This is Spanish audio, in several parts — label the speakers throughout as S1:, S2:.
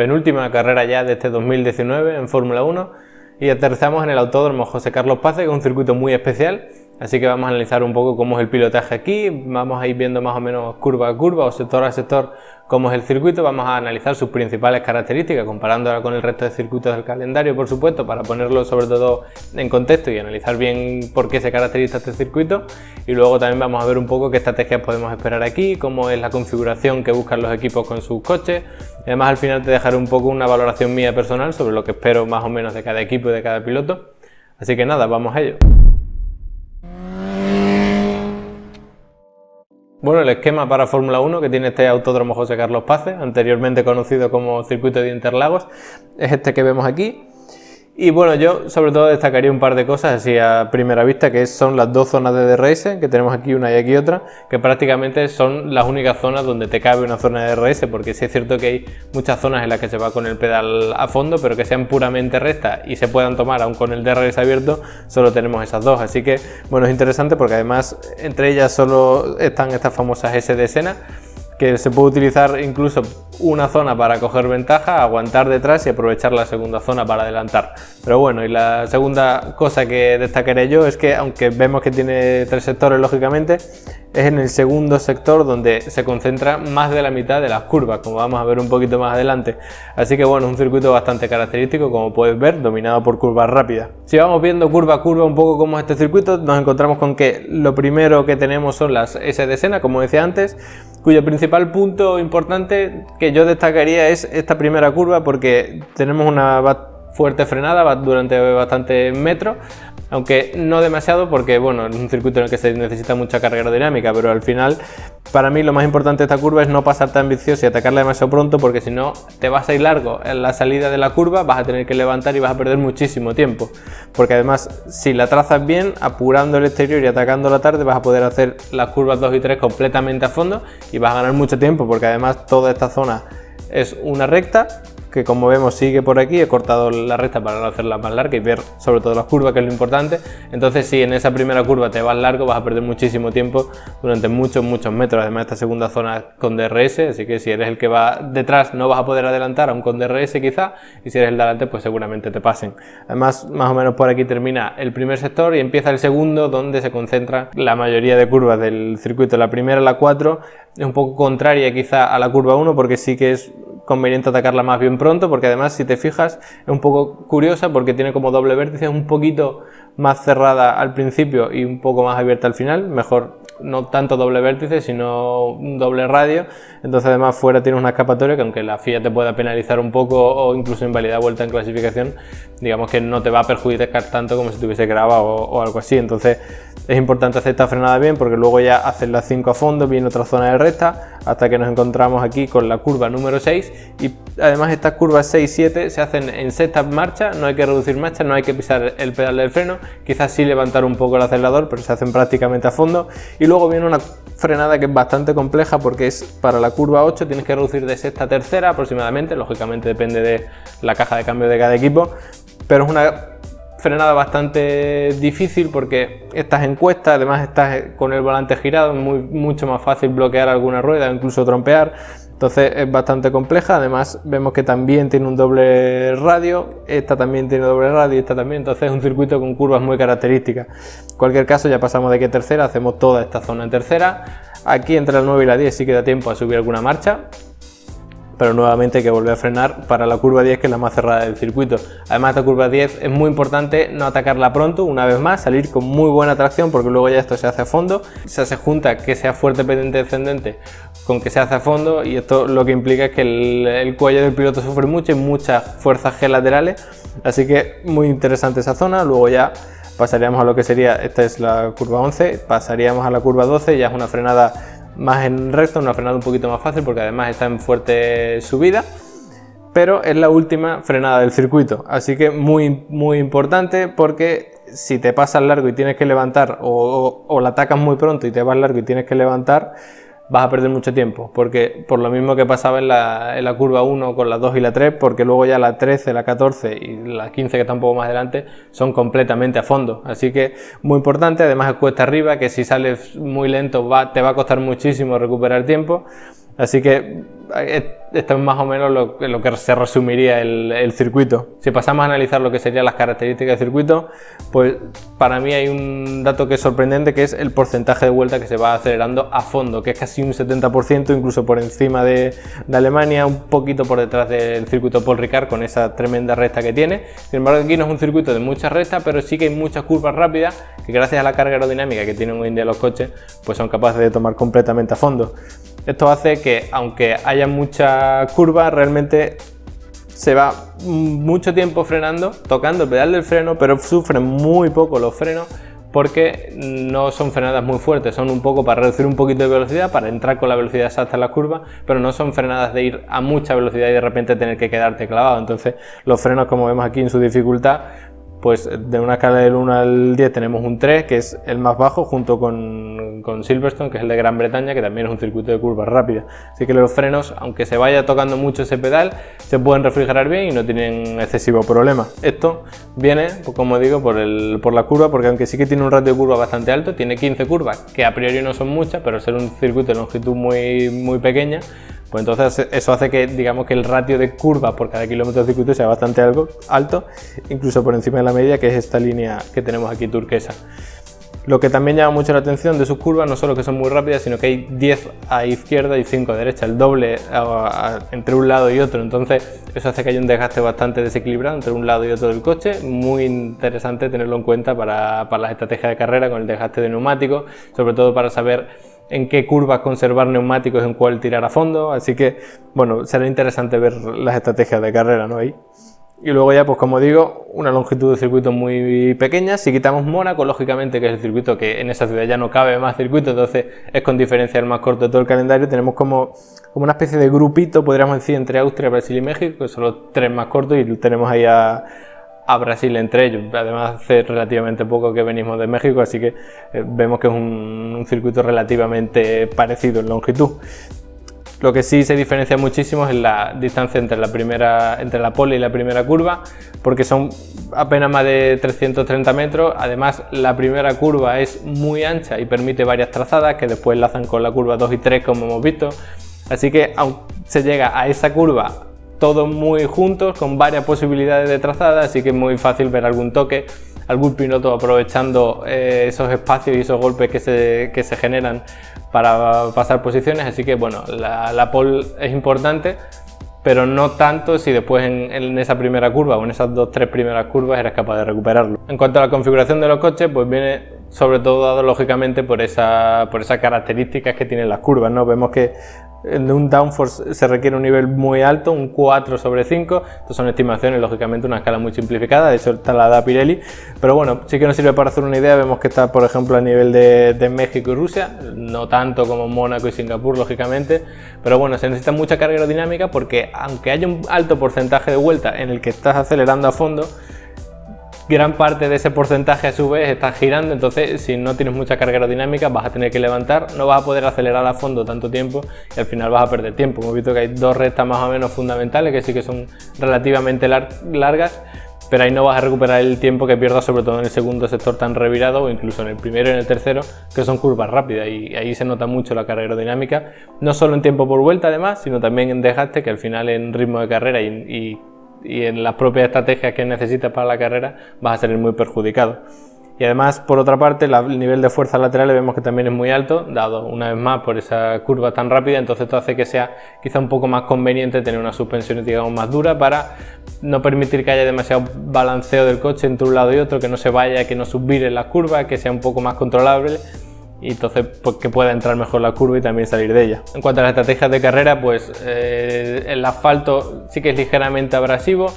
S1: penúltima carrera ya de este 2019 en Fórmula 1 y aterrizamos en el Autódromo José Carlos Pace, que es un circuito muy especial, así que vamos a analizar un poco cómo es el pilotaje aquí, vamos a ir viendo más o menos curva a curva o sector a sector cómo es el circuito, vamos a analizar sus principales características comparándola con el resto de circuitos del calendario, por supuesto, para ponerlo sobre todo en contexto y analizar bien por qué se caracteriza este circuito, y luego también vamos a ver un poco qué estrategias podemos esperar aquí, cómo es la configuración que buscan los equipos con sus coches. Además, al final te dejaré un poco una valoración mía personal sobre lo que espero más o menos de cada equipo y de cada piloto, así que nada, vamos a ello. Bueno, el esquema para Fórmula 1 que tiene este Autódromo José Carlos Pace, anteriormente conocido como Circuito de Interlagos, es este que vemos aquí. Y bueno, yo sobre todo destacaría un par de cosas así a primera vista, que son las dos zonas de DRS, que tenemos aquí una y aquí otra, que prácticamente son las únicas zonas donde te cabe una zona de DRS, porque sí es cierto que hay muchas zonas en las que se va con el pedal a fondo, pero que sean puramente rectas y se puedan tomar aún con el DRS abierto, solo tenemos esas dos. Así que bueno, es interesante porque además entre ellas solo están estas famosas S de Senna, que se puede utilizar incluso una zona para coger ventaja, aguantar detrás y aprovechar la segunda zona para adelantar. Pero bueno, y la segunda cosa que destacaré yo es que, aunque vemos que tiene tres sectores lógicamente, es en el segundo sector donde se concentra más de la mitad de las curvas, como vamos a ver un poquito más adelante. Así que bueno, es un circuito bastante característico, como puedes ver, dominado por curvas rápidas. Si vamos viendo curva a curva un poco cómo es este circuito, nos encontramos con que lo primero que tenemos son las S de Senna, como decía antes, cuyo principal punto importante que yo destacaría es esta primera curva, porque tenemos una fuerte frenada durante bastantes metros, aunque no demasiado, porque bueno, es un circuito en el que se necesita mucha carga aerodinámica, pero al final para mí lo más importante de esta curva es no pasar tan ambicioso y atacarla demasiado pronto, porque si no te vas a ir largo en la salida de la curva, vas a tener que levantar y vas a perder muchísimo tiempo, porque además si la trazas bien, apurando el exterior y atacando la tarde, vas a poder hacer las curvas 2 y 3 completamente a fondo y vas a ganar mucho tiempo, porque además toda esta zona es una recta que, como vemos, sigue por aquí. He cortado la recta para no hacerla más larga y ver sobre todo las curvas, que es lo importante. Entonces, si en esa primera curva te vas largo, vas a perder muchísimo tiempo durante muchos metros. Además, esta segunda zona con DRS, así que si eres el que va detrás no vas a poder adelantar, aún con DRS quizá, y si eres el de adelante pues seguramente te pasen. Además, más o menos por aquí termina el primer sector y empieza el segundo, donde se concentra la mayoría de curvas del circuito. La primera, la 4, es un poco contraria quizá a la curva 1, porque sí que es conveniente atacarla más bien pronto, porque además, si te fijas, es un poco curiosa porque tiene como doble vértice, un poquito más cerrada al principio y un poco más abierta al final. Mejor no tanto doble vértice, sino un doble radio. Entonces además fuera tiene una escapatoria que, aunque la FIA te pueda penalizar un poco o incluso invalidar vuelta en clasificación, digamos que no te va a perjudicar tanto como si te hubiese grabado o algo así. Entonces es importante hacer esta frenada bien, porque luego ya haces las 5 a fondo, viene otra zona de recta, hasta que nos encontramos aquí con la curva número 6, y además estas curvas 6 y 7 se hacen en sexta marcha, no hay que reducir marcha, no hay que pisar el pedal del freno, quizás sí levantar un poco el acelerador, pero se hacen prácticamente a fondo. Y luego viene una frenada que es bastante compleja, porque es para la curva 8, tienes que reducir de sexta a tercera aproximadamente, lógicamente depende de la caja de cambio de cada equipo, pero es una frenada bastante difícil porque estás en cuesta, además estás con el volante girado, es mucho más fácil bloquear alguna rueda o incluso trompear. Entonces es bastante compleja. Además vemos que también tiene un doble radio, esta también tiene doble radio y esta también, entonces es un circuito con curvas muy características. En cualquier caso, ya pasamos de aquí a tercera, hacemos toda esta zona en tercera. Aquí entre la 9 y la 10 sí queda tiempo a subir alguna marcha, pero nuevamente hay que volver a frenar para la curva 10, que es la más cerrada del circuito. Además, esta curva 10 es muy importante no atacarla pronto, una vez más, salir con muy buena tracción, porque luego ya esto se hace a fondo, se hace junta que sea fuerte pendiente descendente con que se hace a fondo, y esto lo que implica es que el cuello del piloto sufre mucho y muchas fuerzas G laterales, así que muy interesante esa zona. Luego ya pasaríamos a lo que sería, esta es la curva 11, pasaríamos a la curva 12, ya es una frenada más en recto, una frenada un poquito más fácil porque además está en fuerte subida, pero es la última frenada del circuito, así que muy importante, porque si te pasas largo y tienes que levantar, o la atacas muy pronto y te vas largo y tienes que levantar, vas a perder mucho tiempo, porque por lo mismo que pasaba en la curva 1 con la 2 y la 3, porque luego ya la 13, la 14 y la 15, que está un poco más adelante, son completamente a fondo, así que muy importante. Además es cuesta arriba, que si sales muy lento te va a costar muchísimo recuperar tiempo, Así que esto es más o menos lo que se resumiría el circuito. Si pasamos a analizar lo que serían las características del circuito, pues para mí hay un dato que es sorprendente, que es el porcentaje de vuelta que se va acelerando a fondo, que es casi un 70%, incluso por encima de Alemania, un poquito por detrás del circuito Paul Ricard, con esa tremenda recta que tiene. Sin embargo, aquí no es un circuito de muchas rectas, pero sí que hay muchas curvas rápidas que, gracias a la carga aerodinámica que tienen hoy en día los coches, pues son capaces de tomar completamente a fondo. Esto hace que, aunque haya mucha curva, realmente se va mucho tiempo frenando, tocando el pedal del freno, pero sufren muy poco los frenos porque no son frenadas muy fuertes, son un poco para reducir un poquito de velocidad, para entrar con la velocidad exacta en las curvas, pero no son frenadas de ir a mucha velocidad y de repente tener que quedarte clavado. Entonces los frenos, como vemos aquí en su dificultad, pues de una escala del 1 al 10 tenemos un 3, que es el más bajo, junto con Silverstone, que es el de Gran Bretaña, que también es un circuito de curvas rápidas. Así que los frenos, aunque se vaya tocando mucho ese pedal, se pueden refrigerar bien y no tienen excesivo problema. Esto viene, pues, como digo, por la curva, porque aunque sí que tiene un ratio de curva bastante alto, tiene 15 curvas, que a priori no son muchas, pero al ser un circuito de longitud muy pequeña, pues entonces eso hace que, digamos, que el ratio de curva por cada kilómetro de circuito sea bastante alto, incluso por encima de la media, que es esta línea que tenemos aquí turquesa. Lo que también llama mucho la atención de sus curvas, no solo que son muy rápidas, sino que hay 10 a izquierda y 5 a derecha, el doble entre un lado y otro. Entonces eso hace que haya un desgaste bastante desequilibrado entre un lado y otro del coche. Muy interesante tenerlo en cuenta para las estrategias de carrera con el desgaste de neumáticos, sobre todo para saber en qué curvas conservar neumáticos, en cuál tirar a fondo. Así que, bueno, será interesante ver las estrategias de carrera, ¿no? Ahí. Y luego ya, pues como digo, una longitud de circuito muy pequeña. Si quitamos Mónaco, lógicamente, que es el circuito que en esa ciudad ya no cabe más circuito, entonces es con diferencia el más corto de todo el calendario. Tenemos como una especie de grupito, podríamos decir, entre Austria, Brasil y México, que son los tres más cortos, y tenemos ahí a Brasil entre ellos. Además, hace relativamente poco que venimos de México, así que vemos que es un circuito relativamente parecido en longitud. Lo que sí se diferencia muchísimo es la distancia entre la pole y la primera curva, porque son apenas más de 330 metros. Además, la primera curva es muy ancha y permite varias trazadas que después enlazan con la curva 2 y 3, como hemos visto. Así que se llega a esa curva todos muy juntos, con varias posibilidades de trazada, así que es muy fácil ver algún toque, algún piloto aprovechando esos espacios y esos golpes que se generan para pasar posiciones. Así que, bueno, la pole es importante, pero no tanto si después en esa primera curva o en esas 2-3 primeras curvas eres capaz de recuperarlo. En cuanto a la configuración de los coches, pues viene sobre todo dado lógicamente por esas características que tienen las curvas, ¿no? Vemos que en un downforce se requiere un nivel muy alto, un 4/5. Estas son estimaciones, lógicamente una escala muy simplificada, de hecho esta la da Pirelli, pero bueno, sí que nos sirve para hacer una idea. Vemos que está, por ejemplo, a nivel de México y Rusia, no tanto como Mónaco y Singapur, lógicamente, pero bueno, se necesita mucha carga aerodinámica, porque aunque haya un alto porcentaje de vuelta en el que estás acelerando a fondo, gran parte de ese porcentaje a su vez está girando. Entonces, si no tienes mucha carga aerodinámica, vas a tener que levantar, no vas a poder acelerar a fondo tanto tiempo y al final vas a perder tiempo. Hemos visto que hay dos rectas más o menos fundamentales que sí que son relativamente largas, pero ahí no vas a recuperar el tiempo que pierdas, sobre todo en el segundo sector tan revirado, o incluso en el primero y en el tercero, que son curvas rápidas, y ahí se nota mucho la carga aerodinámica, no solo en tiempo por vuelta además, sino también en desgaste, que al final en ritmo de carrera y en las propias estrategias que necesitas para la carrera vas a salir muy perjudicado. Y además, por otra parte, el nivel de fuerza laterales vemos que también es muy alto, dado una vez más por esa curva tan rápida. Entonces esto hace que sea quizá un poco más conveniente tener una suspensión, digamos, más dura, para no permitir que haya demasiado balanceo del coche entre un lado y otro, que no se vaya, que no subvire las curvas, que sea un poco más controlable, y entonces pues, que pueda entrar mejor la curva y también salir de ella. En cuanto a las estrategias de carrera, pues el asfalto sí que es ligeramente abrasivo,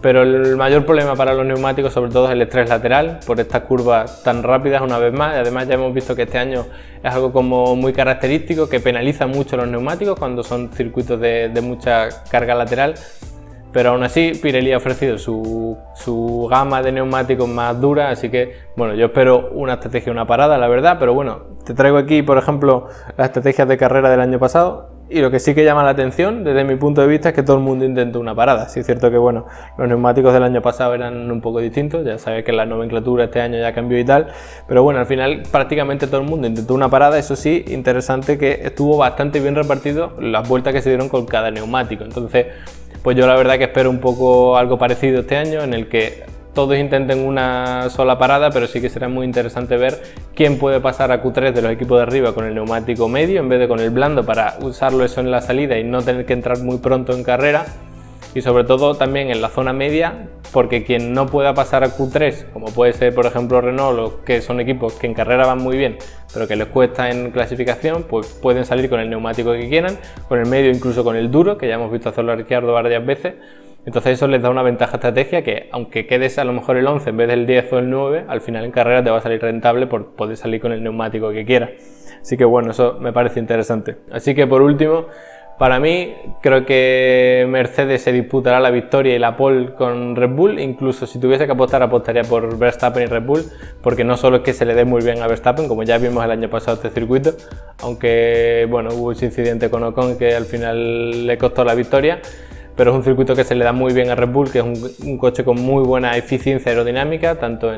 S1: pero el mayor problema para los neumáticos sobre todo es el estrés lateral por estas curvas tan rápidas una vez más. Y además ya hemos visto que este año es algo como muy característico, que penaliza mucho los neumáticos cuando son circuitos de mucha carga lateral. Pero aún así Pirelli ha ofrecido su gama de neumáticos más dura, así que bueno, yo espero una estrategia, una parada, la verdad. Pero bueno, te traigo aquí por ejemplo las estrategias de carrera del año pasado. Y lo que sí que llama la atención, desde mi punto de vista, es que todo el mundo intentó una parada. Sí es cierto que, bueno, los neumáticos del año pasado eran un poco distintos, ya sabéis que la nomenclatura este año ya cambió y tal, pero bueno, al final prácticamente todo el mundo intentó una parada. Eso sí, interesante que estuvo bastante bien repartido las vueltas que se dieron con cada neumático. Entonces, pues yo la verdad que espero un poco algo parecido este año, en el que todos intenten una sola parada, pero sí que será muy interesante ver quién puede pasar a Q3 de los equipos de arriba con el neumático medio en vez de con el blando, para usarlo eso en la salida y no tener que entrar muy pronto en carrera. Y sobre todo también en la zona media, porque quien no pueda pasar a Q3, como puede ser por ejemplo Renault, que son equipos que en carrera van muy bien, pero que les cuesta en clasificación, pues pueden salir con el neumático que quieran, con el medio, incluso con el duro, que ya hemos visto hacerlo a Ricciardo varias veces. Entonces eso les da una ventaja estrategia, que aunque quedes a lo mejor el 11 en vez del 10 o el 9, al final en carrera te va a salir rentable por poder salir con el neumático que quieras. Así que bueno, eso me parece interesante. Así que por último, para mí, creo que Mercedes se disputará la victoria y la pole con Red Bull. Incluso si tuviese que apostar, apostaría por Verstappen y Red Bull, porque no solo es que se le dé muy bien a Verstappen, como ya vimos el año pasado este circuito, aunque bueno, hubo ese incidente con Ocon que al final le costó la victoria, pero es un circuito que se le da muy bien a Red Bull, que es un coche con muy buena eficiencia aerodinámica, tanto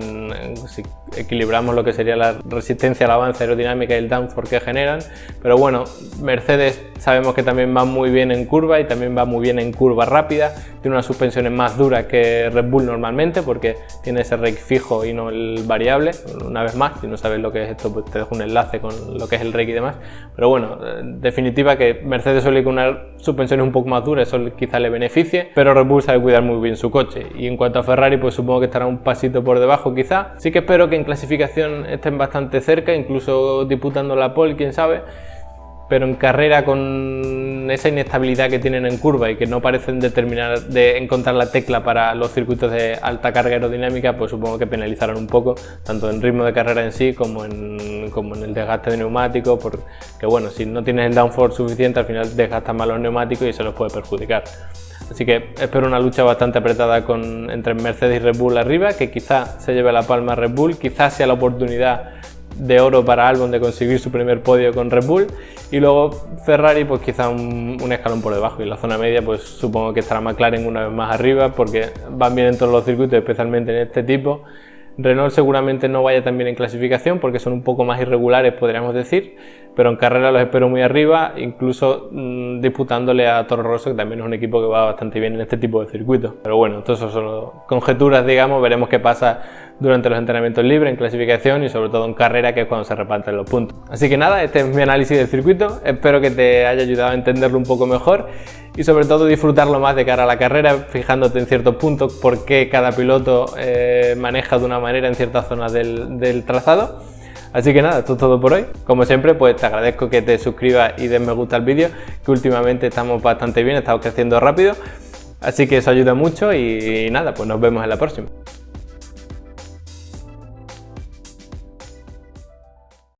S1: si equilibramos lo que sería la resistencia al avance aerodinámica y el downforce que generan. Pero bueno, Mercedes sabemos que también va muy bien en curva y también va muy bien en curva rápida, tiene unas suspensiones más duras que Red Bull normalmente, porque tiene ese rake fijo y no el variable. Una vez más, si no sabes lo que es esto, pues te dejo un enlace con lo que es el rake y demás. Pero bueno, en definitiva, que Mercedes suele ir con unas suspensiones un poco más duras, eso quizá le beneficie, pero Red Bull sabe cuidar muy bien su coche. Y en cuanto a Ferrari, pues supongo que estará un pasito por debajo quizá. Sí que espero que en clasificación estén bastante cerca, incluso disputando la pole, quién sabe, pero en carrera, con esa inestabilidad que tienen en curva y que no parecen determinar de encontrar la tecla para los circuitos de alta carga aerodinámica, pues supongo que penalizarán un poco, tanto en ritmo de carrera en sí como en el desgaste de neumáticos, porque bueno, si no tienes el downforce suficiente, al final desgastas más los neumáticos y se los puede perjudicar. Así que espero una lucha bastante apretada entre Mercedes y Red Bull arriba, que quizá se lleve la palma Red Bull, quizás sea la oportunidad de oro para Albon de conseguir su primer podio con Red Bull, y luego Ferrari pues quizá un escalón por debajo, y en la zona media pues supongo que estará McLaren una vez más arriba, porque van bien en todos los circuitos, especialmente en este tipo. Renault seguramente no vaya tan bien en clasificación porque son un poco más irregulares, podríamos decir, pero en carrera los espero muy arriba, incluso disputándole a Toro Rosso, que también es un equipo que va bastante bien en este tipo de circuitos. Pero bueno, todo eso son conjeturas, digamos, veremos qué pasa durante los entrenamientos libres, en clasificación y sobre todo en carrera, que es cuando se reparten los puntos. Así que nada, este es mi análisis del circuito, espero que te haya ayudado a entenderlo un poco mejor y sobre todo disfrutarlo más de cara a la carrera, fijándote en ciertos puntos, por qué cada piloto maneja de una manera en ciertas zonas del trazado. Así que nada, esto es todo por hoy. Como siempre, pues te agradezco que te suscribas y des me gusta al vídeo, que últimamente estamos bastante bien, estamos creciendo rápido, así que eso ayuda mucho y nada, pues nos vemos en la próxima.